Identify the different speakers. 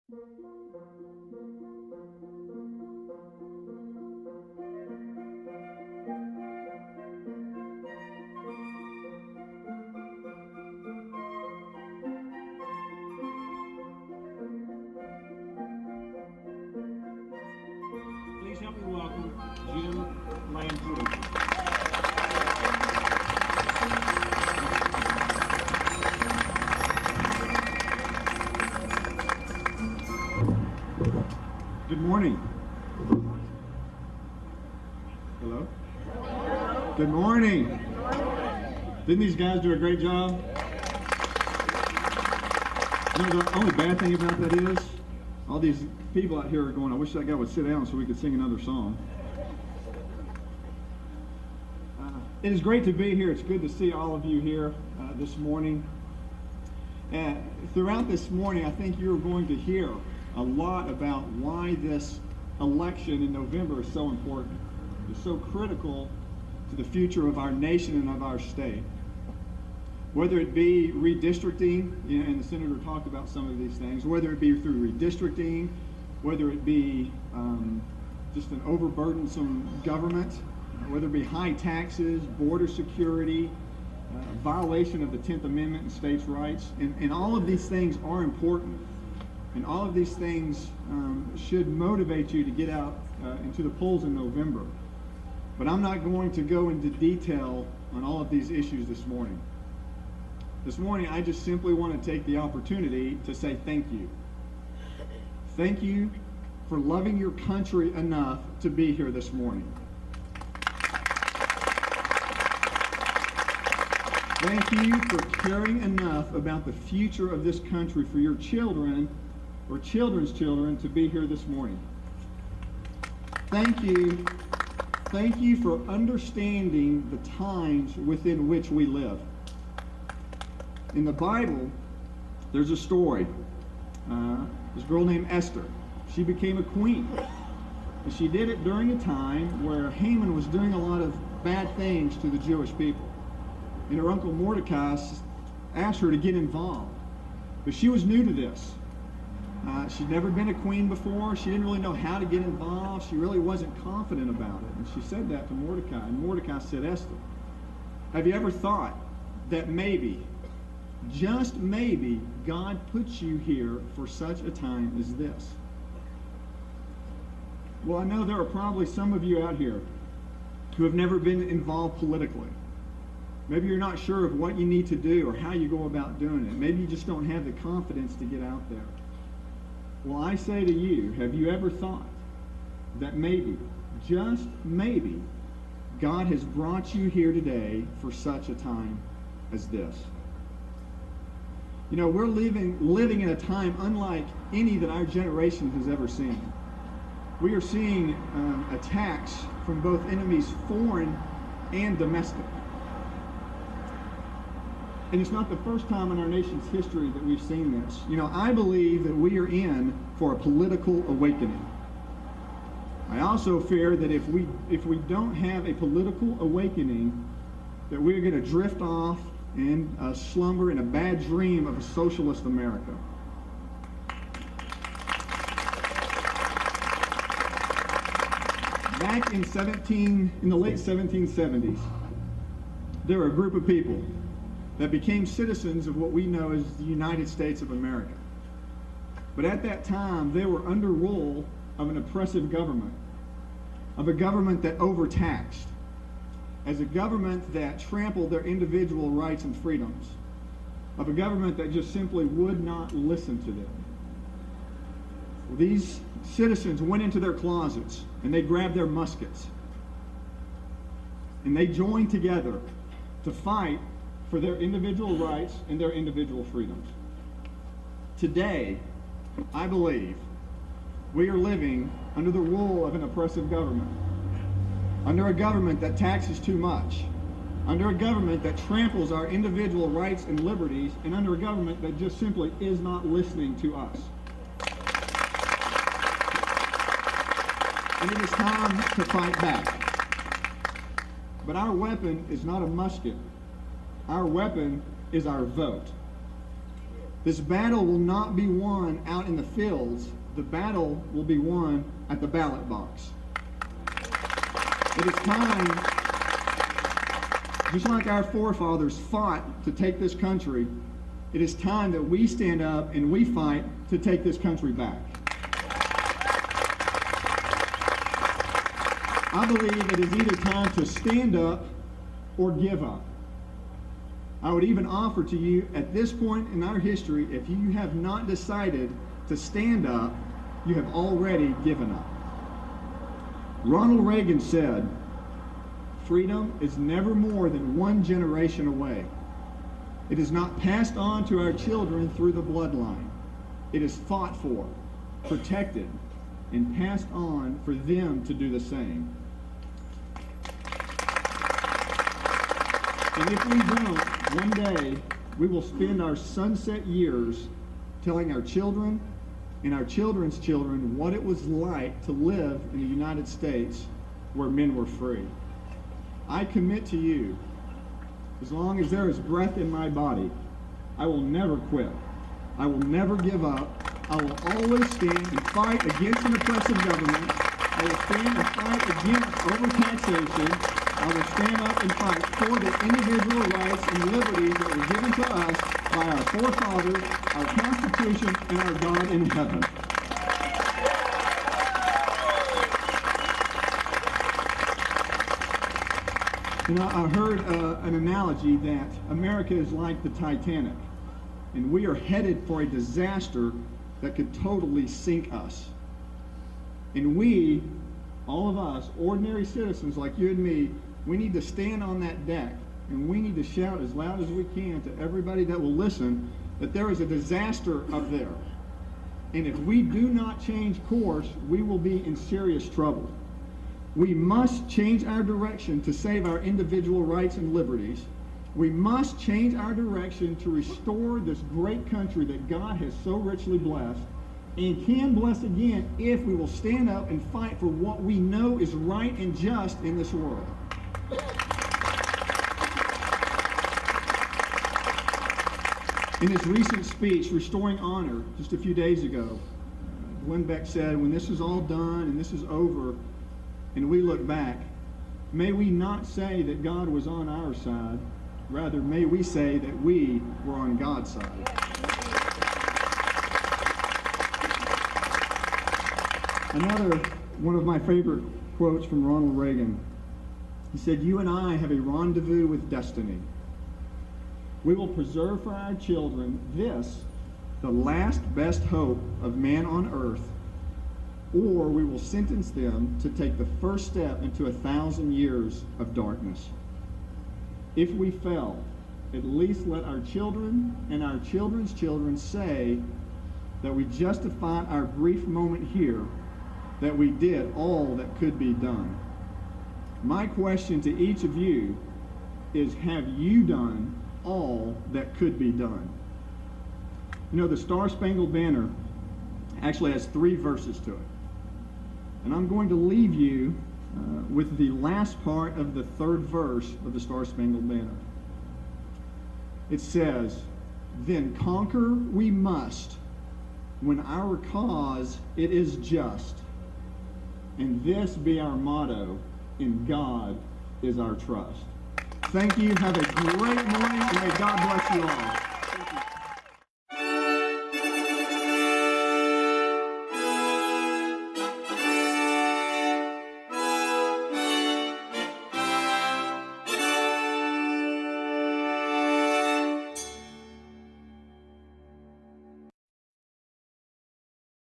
Speaker 1: Please help me welcome Jim Landtroop. Good morning. Hello? Good morning. Didn't these guys do a great job? You know, the only bad thing about that is all these people out here are going, I wish that guy would sit down so we could sing another song. It is great to be here. It's good to see all of you here this morning. And throughout this morning, I think you're going to hear a lot about why this election in November is so important. It's so critical to the future of our nation and of our state. Whether it be redistricting, and the senator talked about some of these things, whether it be through redistricting, whether it be just an overburdensome government, whether it be high taxes, border security, violation of the 10th Amendment and states' rights, and all of these things are important. And all of these things should motivate you to get out into the polls in November. But I'm not going to go into detail on all of these issues this morning. This morning, I just simply want to take the opportunity to say thank you. Thank you for loving your country enough to be here this morning. Thank you for caring enough about the future of this country for your children or children's children to be here this morning. Thank you. Thank you for understanding the times within which we live. In the Bible, there's a story. This girl named Esther. She became a queen. And she did it during a time where Haman was doing a lot of bad things to the Jewish people. And her uncle Mordecai asked her to get involved. But she was new to this. She'd never been a queen before. She didn't really know how to get involved. She really wasn't confident about it. And she said that to Mordecai. And Mordecai said, Esther, have you ever thought that maybe, just maybe, God puts you here for such a time as this? Well, I know there are probably some of you out here who have never been involved politically. Maybe you're not sure of what you need to do or how you go about doing it. Maybe you just don't have the confidence to get out there. Well, I say to you, have you ever thought that maybe, just maybe, God has brought you here today for such a time as this? You know, we're living in a time unlike any that our generation has ever seen. We are seeing attacks from both enemies, foreign and domestic. And it's not the first time in our nation's history that we've seen this. You know, I believe that we are in for a political awakening. I also fear that if we don't have a political awakening, that we're going to drift off and slumber in a bad dream of a socialist America. Back in the late 1770s, there were a group of people that became citizens of what we know as the United States of America. But at that time, they were under rule of an oppressive government, of a government that overtaxed, as a government that trampled their individual rights and freedoms, of a government that just simply would not listen to them. These citizens went into their closets and they grabbed their muskets and they joined together to fight for their individual rights and their individual freedoms. Today, I believe, we are living under the rule of an oppressive government, under a government that taxes too much, under a government that tramples our individual rights and liberties, and under a government that just simply is not listening to us. And it is time to fight back. But our weapon is not a musket. Our weapon is our vote. This battle will not be won out in the fields. The battle will be won at the ballot box. It is time, just like our forefathers fought to take this country, it is time that we stand up and we fight to take this country back. I believe it is either time to stand up or give up. I would even offer to you at this point in our history, if you have not decided to stand up, you have already given up. Ronald Reagan said, "Freedom is never more than one generation away. It is not passed on to our children through the bloodline. It is fought for, protected, and passed on for them to do the same." And if we don't, one day we will spend our sunset years telling our children and our children's children what it was like to live in the United States where men were free. I commit to you, as long as there is breath in my body, I will never quit. I will never give up. I will always stand and fight against an oppressive government. I will stand and fight against overtaxation. I will stand up and fight for the individual rights and liberties that were given to us by our forefathers, our Constitution, and our God in heaven. You know, I heard an analogy that America is like the Titanic, and we are headed for a disaster that could totally sink us. And we, all of us, ordinary citizens like you and me, we need to stand on that deck, and we need to shout as loud as we can to everybody that will listen that there is a disaster up there. And if we do not change course, we will be in serious trouble. We must change our direction to save our individual rights and liberties. We must change our direction to restore this great country that God has so richly blessed and can bless again if we will stand up and fight for what we know is right and just in this world. In his recent speech, Restoring Honor, just a few days ago, Glenn Beck said, when this is all done and this is over and we look back, may we not say that God was on our side, rather may we say that we were on God's side. Another one of my favorite quotes from Ronald Reagan. He said, "You and I have a rendezvous with destiny. We will preserve for our children this, the last best hope of man on earth, or we will sentence them to take the first step into 1,000 years of darkness. If we fail, at least let our children and our children's children say that we justified our brief moment here, that we did all that could be done." My question to each of you is, have you done all that could be done? You know, the Star-Spangled Banner actually has 3 verses to it. And I'm going to leave you with the last part of the 3rd verse of the Star-Spangled Banner. It says, "Then conquer we must, when our cause it is just, and this be our motto, in God is our trust." Thank you. Have a great morning, and may God bless you all.